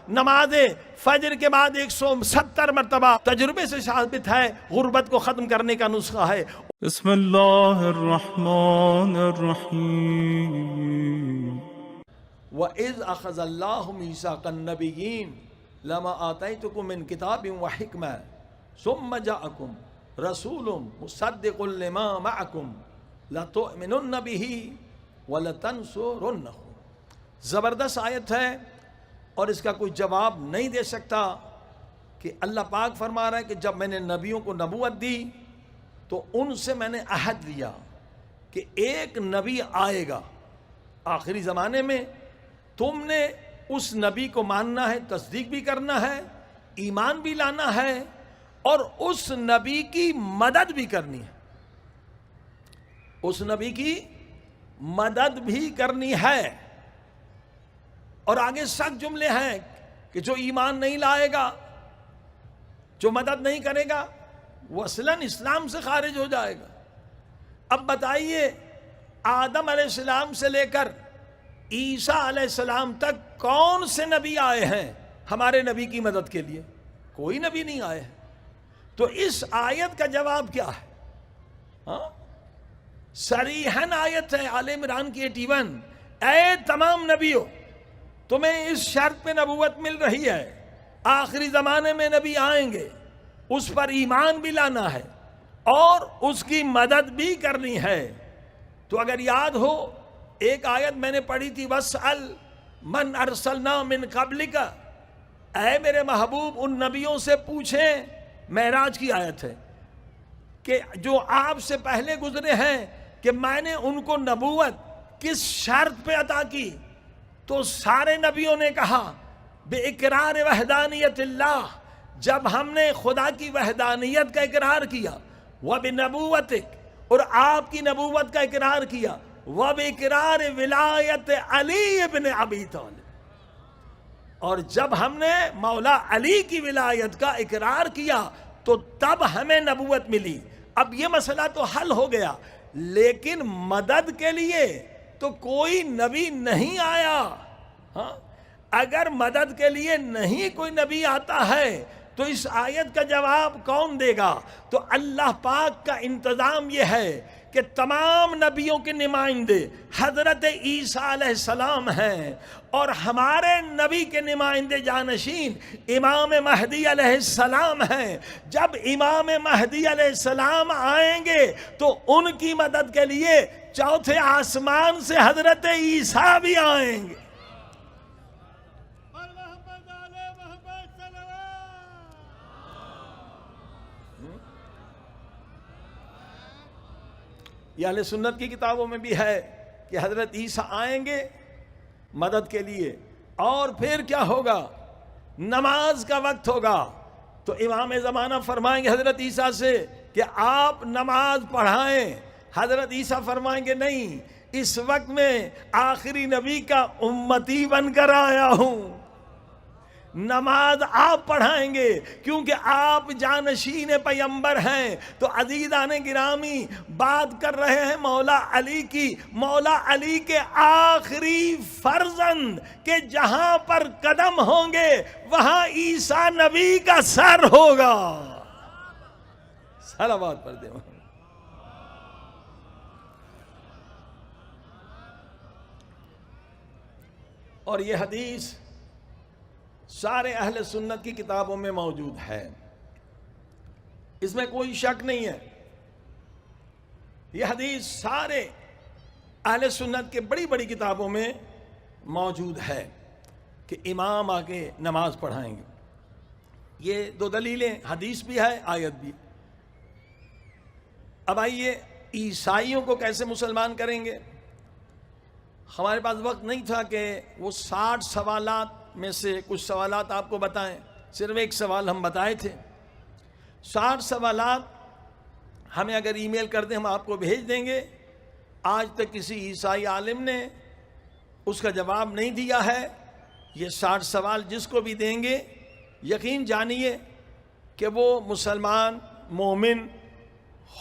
نماز فجر کے بعد 170 مرتبہ تجربے سے ثابت ہے غربت کو ختم کرنے کا نسخہ ہے۔ بسم اللہ الرحمن الرحیم۔ وَإِذْ أَخَذَ اللَّهُ مِيثَاقَ النَّبِيِّينَ لَمَا آتَيْتُكُم مِّن كِتَابٍ وَحِكْمَةٍ ثُمَّ جَاءَكُمْ رَسُولٌ مُصَدِّقٌ لِّمَا مَعَكُمْ لَتُؤْمِنُنَّ بِهِ وَلَتَنصُرُنَّهُ۔ زبردست آیت ہے اور اس کا کوئی جواب نہیں دے سکتا کہ اللہ پاک فرما رہا ہے کہ جب میں نے نبیوں کو نبوت دی تو ان سے میں نے عہد لیا کہ ایک نبی آئے گا آخری زمانے میں، تم نے اس نبی کو ماننا ہے، تصدیق بھی کرنا ہے، ایمان بھی لانا ہے اور اس نبی کی مدد بھی کرنی ہے، اس نبی کی مدد بھی کرنی ہے۔ اور آگے سخت جملے ہیں کہ جو ایمان نہیں لائے گا، جو مدد نہیں کرے گا، وہ اصلاً اسلام سے خارج ہو جائے گا۔ اب بتائیے، آدم علیہ السلام سے لے کر عیسیٰ علیہ السلام تک کون سے نبی آئے ہیں ہمارے نبی کی مدد کے لیے؟ کوئی نبی نہیں آئے ہیں۔ تو اس آیت کا جواب کیا ہے؟ صریحاً آیت ہے آل عمران کی 81، اے تمام نبیوں، تمہیں اس شرط پہ نبوت مل رہی ہے، آخری زمانے میں نبی آئیں گے، اس پر ایمان بھی لانا ہے اور اس کی مدد بھی کرنی ہے۔ تو اگر یاد ہو ایک آیت میں نے پڑھی تھی، وَاسْأَلْ مَنْ أَرْسَلْنَا مِنْ قَبْلِكَ، اے میرے محبوب ان نبیوں سے پوچھیں، معراج کی آیت ہے کہ جو آپ سے پہلے گزرے ہیں کہ میں نے ان کو نبوت کس شرط پہ عطا کی؟ تو سارے نبیوں نے کہا بِإِقْرَارِ وَحْدَانِيَتِ اللَّهِ، جب ہم نے خدا کی وحدانیت کا اقرار کیا، وَبِنَبُوَّتِكَ، اور آپ کی نبوت کا اقرار کیا، وَبِإِقْرَارِ وِلَایَتِ عَلِی ابن ابی طالب، اور جب ہم نے مولا علی کی ولایت کا اقرار کیا تو تب ہمیں نبوت ملی۔ اب یہ مسئلہ تو حل ہو گیا، لیکن مدد کے لیے تو کوئی نبی نہیں آیا۔ اگر مدد کے لیے نہیں کوئی نبی آتا ہے تو اس آیت کا جواب کون دے گا؟ تو اللہ پاک کا انتظام یہ ہے کہ تمام نبیوں کے نمائندے حضرت عیسیٰ علیہ السلام ہیں اور ہمارے نبی کے نمائندے جانشین امام مہدی علیہ السلام ہیں۔ جب امام مہدی علیہ السلام آئیں گے تو ان کی مدد کے لیے چوتھے آسمان سے حضرت عیسیٰ بھی آئیں گے۔ یہ اہل سنت کی کتابوں میں بھی ہے کہ حضرت عیسیٰ آئیں گے مدد کے لیے، اور پھر کیا ہوگا؟ نماز کا وقت ہوگا تو امام زمانہ فرمائیں گے حضرت عیسیٰ سے کہ آپ نماز پڑھائیں۔ حضرت عیسیٰ فرمائیں گے نہیں، اس وقت میں آخری نبی کا امتی بن کر آیا ہوں، نماز آپ پڑھائیں گے کیونکہ آپ جانشین پیغمبر ہیں۔ تو عزیزان گرامی، بات کر رہے ہیں مولا علی کی، مولا علی کے آخری فرزند کہ جہاں پر قدم ہوں گے وہاں عیسیٰ نبی کا سر ہوگا۔ صلوات پڑھ دیں۔ اور یہ حدیث سارے اہل سنت کی کتابوں میں موجود ہے، اس میں کوئی شک نہیں ہے۔ یہ حدیث سارے اہل سنت کے بڑی بڑی کتابوں میں موجود ہے کہ امام آ کے نماز پڑھائیں گے۔ یہ دو دلیلیں، حدیث بھی ہے، آیت بھی۔ اب آئیے عیسائیوں کو کیسے مسلمان کریں گے؟ ہمارے پاس وقت نہیں تھا کہ وہ 60 سوالات میں سے کچھ سوالات آپ کو بتائیں، صرف ایک سوال ہم بتائے تھے۔ 60 سوالات ہمیں اگر ای میل کر دیں ہم آپ کو بھیج دیں گے۔ آج تک کسی عیسائی عالم نے اس کا جواب نہیں دیا ہے۔ یہ 60 سوال جس کو بھی دیں گے یقین جانیے کہ وہ مسلمان مومن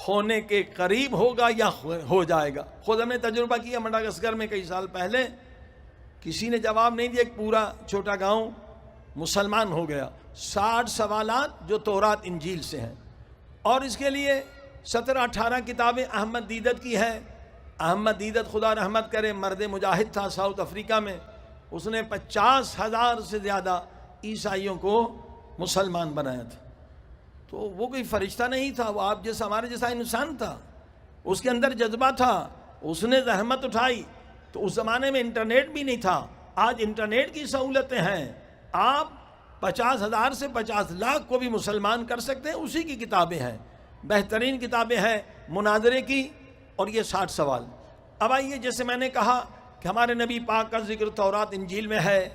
ہونے کے قریب ہوگا یا ہو جائے گا۔ خود ہم نے تجربہ کیا مڈغاسکر میں کئی سال پہلے، کسی نے جواب نہیں دیا، ایک پورا چھوٹا گاؤں مسلمان ہو گیا. 60 سوالات جو تورات انجیل سے ہیں. اور اس کے لیے 17-18 کتابیں احمد دیدت کی ہیں. احمد دیدت خدا رحمت کرے مرد مجاہد تھا ساؤتھ افریقہ میں. اس نے 50,000 سے زیادہ عیسائیوں کو مسلمان بنایا تھا. تو وہ کوئی فرشتہ نہیں تھا, وہ آپ جیسا ہمارے جیسا انسان تھا. اس کے اندر جذبہ تھا, اس نے زحمت اٹھائی. تو اس زمانے میں انٹرنیٹ بھی نہیں تھا. آج انٹرنیٹ کی سہولتیں ہیں, آپ 50,000 سے 50 لاکھ کو بھی مسلمان کر سکتے ہیں. اسی کی کتابیں ہیں, بہترین کتابیں ہیں مناظرے کی. اور یہ 60 سوال. اب آئیے, جیسے میں نے کہا کہ ہمارے نبی پاک کا ذکر تورات انجیل میں ہے.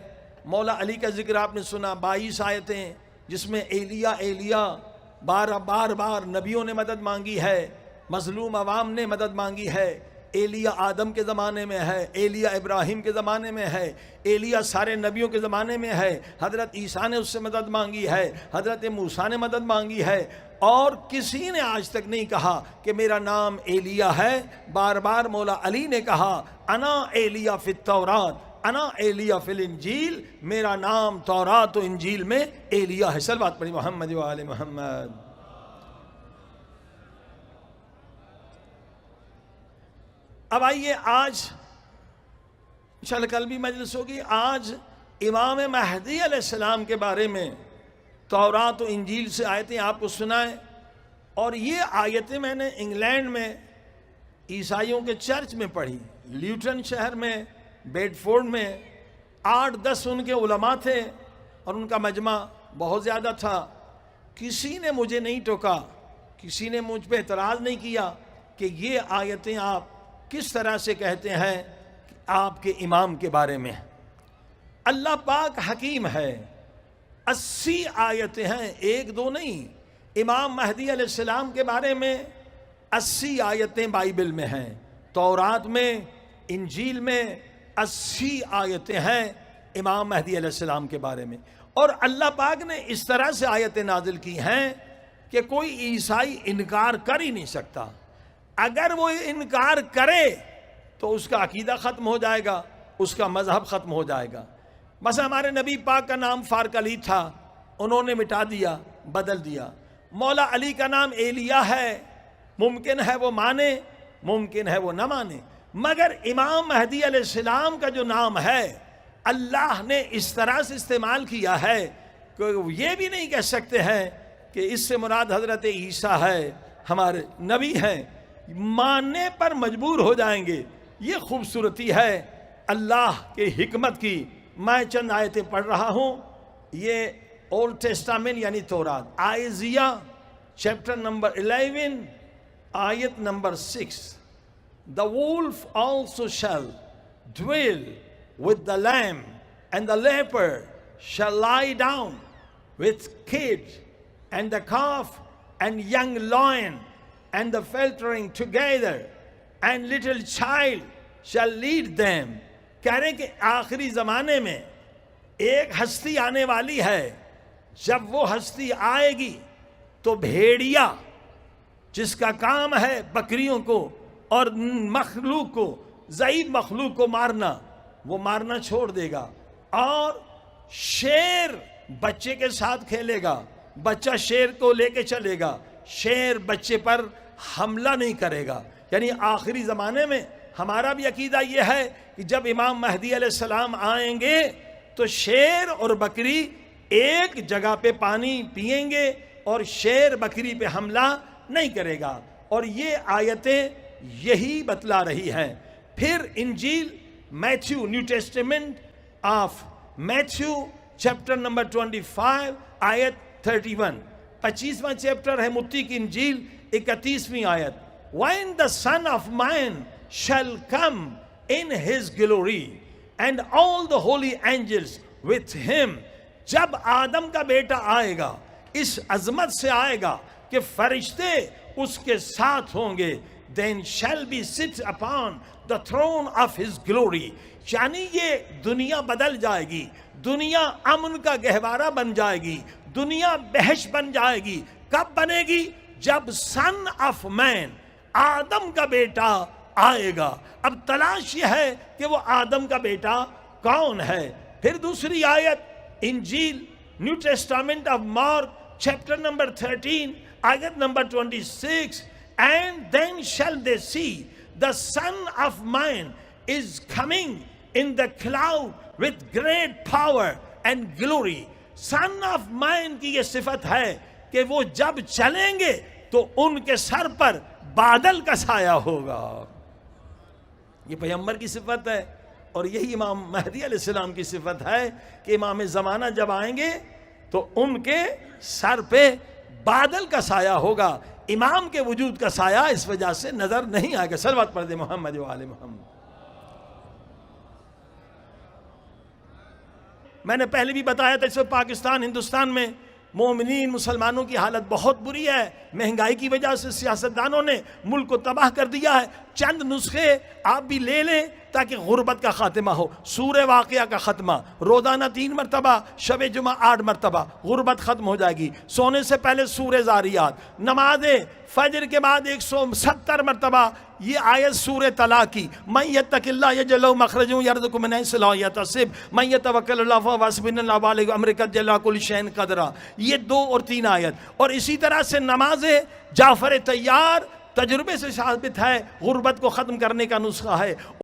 مولا علی کا ذکر آپ نے سنا, 22 آیتیں جس میں ایلیا بار بار نبیوں نے مدد مانگی ہے, مظلوم عوام نے مدد مانگی ہے. ایلیا آدم کے زمانے میں ہے, ایلیا ابراہیم کے زمانے میں ہے, ایلیا سارے نبیوں کے زمانے میں ہے. حضرت عیسیٰ نے اس سے مدد مانگی ہے, حضرت موسیٰ نے مدد مانگی ہے. اور کسی نے آج تک نہیں کہا کہ میرا نام ایلیا ہے. بار بار مولا علی نے کہا انا ایلیا فی التورات انا ایلیا فی الانجیل, میرا نام تورات و انجیل میں ایلیا ہے. صلوات پڑھی محمد و آل محمد. اب آئیے, آج انشاءاللہ کل بھی مجلس ہوگی, آج امام مہدی علیہ السلام کے بارے میں تورات و انجیل سے آیتیں آپ کو سنائیں. اور یہ آیتیں میں نے انگلینڈ میں عیسائیوں کے چرچ میں پڑھی, لیوٹن شہر میں, بیڈ فورڈ میں. 8-10 ان کے علماء تھے اور ان کا مجمع بہت زیادہ تھا. کسی نے مجھے نہیں ٹوکا, کسی نے مجھ پہ اعتراض نہیں کیا کہ یہ آیتیں آپ کس طرح سے کہتے ہیں آپ کے امام کے بارے میں. اللہ پاک حکیم ہے. 80 آیتیں ہیں, 1-2 نہیں. امام مہدی علیہ السلام کے بارے میں 80 آیتیں بائبل میں ہیں, تورات میں, انجیل میں 80 آیتیں ہیں امام مہدی علیہ السلام کے بارے میں. اور اللہ پاک نے اس طرح سے آیتیں نازل کی ہیں کہ کوئی عیسائی انکار کر ہی نہیں سکتا. اگر وہ انکار کرے تو اس کا عقیدہ ختم ہو جائے گا, اس کا مذہب ختم ہو جائے گا. بس ہمارے نبی پاک کا نام فارق علی تھا, انہوں نے مٹا دیا, بدل دیا. مولا علی کا نام ایلیا ہے, ممکن ہے وہ مانے, ممکن ہے وہ نہ مانے. مگر امام مہدی علیہ السلام کا جو نام ہے اللہ نے اس طرح سے استعمال کیا ہے کہ یہ بھی نہیں کہہ سکتے ہیں کہ اس سے مراد حضرت عیسیٰ ہے, ہمارے نبی ہیں. ماننے پر مجبور ہو جائیں گے. یہ خوبصورتی ہے اللہ کے حکمت کی. میں چند آیتیں پڑھ رہا ہوں. یہ اولڈ ٹیسٹامنٹ یعنی تورات, آئزیہ چیپٹر نمبر 11 آیت number 6. The wolf also shall dwell with the lamb, and the leopard shall lie down with kid, and the calf and young lion and the faltering together, and little child shall lead them. کہہ رہے ہیں کہ آخری زمانے میں ایک ہستی آنے والی ہے. جب وہ ہستی آئے گی تو بھیڑیا جس کا کام ہے بکریوں کو اور مخلوق کو, ضعیف مخلوق کو مارنا, وہ مارنا چھوڑ دے گا. اور شیر بچے کے ساتھ کھیلے گا, بچہ شیر کو لے کے چلے گا, شیر بچے پر حملہ نہیں کرے گا. یعنی آخری زمانے میں ہمارا بھی عقیدہ یہ ہے کہ جب امام مہدی علیہ السلام آئیں گے تو شیر اور بکری ایک جگہ پہ پانی پئیں گے اور شیر بکری پہ حملہ نہیں کرے گا. اور یہ آیتیں یہی بتلا رہی ہیں. پھر انجیل Matthew, new testament of Matthew chapter number 25 آیت 31, 25واں چیپٹر ہے متی کی انجیل, 31ویں آیت. When the Son of Man shall come in his glory and all the holy angels with him. جب آدم کا بیٹا آئے گا اس عظمت سے آئے گا کہ فرشتے اس کے ساتھ ہوں گے. Then shall be sit upon the throne of his glory. یعنی یہ دنیا بدل جائے گی, دنیا امن کا گہوارہ بن جائے گی, دنیا بہشت بن جائے گی. کب بنے گی؟ جب سن آف مین, آدم کا بیٹا آئے گا. اب تلاش یہ ہے کہ وہ آدم کا بیٹا کون ہے. پھر دوسری آیت Injil, New Testament of Mark, chapter number 13, ayat number 26. And then shall they see the Son of Man is coming in the cloud with great power and glory. Son of Man کی یہ صفت ہے کہ وہ جب چلیں گے تو ان کے سر پر بادل کا سایہ ہوگا. یہ پیغمبر کی صفت ہے اور یہی امام مہدی علیہ السلام کی صفت ہے کہ امام زمانہ جب آئیں گے تو ان کے سر پہ بادل کا سایہ ہوگا. امام کے وجود کا سایہ اس وجہ سے نظر نہیں آئے گا. صلوات پڑھ دے محمد و آل محمد. میں نے پہلے بھی بتایا تھا اس وقت پاکستان ہندوستان میں مومنین مسلمانوں کی حالت بہت بری ہے. مہنگائی کی وجہ سے سیاستدانوں نے ملک کو تباہ کر دیا ہے. چند نسخے آپ بھی لے لیں تاکہ غربت کا خاتمہ ہو. سورہ واقعہ کا خاتمہ, روزانہ 3 مرتبہ, شب جمعہ 8 مرتبہ, غربت ختم ہو جائے گی. سونے سے پہلے سورہ زاریات, نماز فجر کے بعد 170 مرتبہ یہ آیت سورہ طلاق کی, من یتق اللہ یجعل لہ مخرجا ویرزقہ من حیث لا یحتسب من یتوکل علی اللہ فہو حسبہ اللہ بالغ امرہ قد جعل کل شیء قدرا. یہ 2 اور 3 آیت. اور اسی طرح سے نماز جعفر طیار تجربے سے ثابت ہے, غربت کو ختم کرنے کا نسخہ ہے.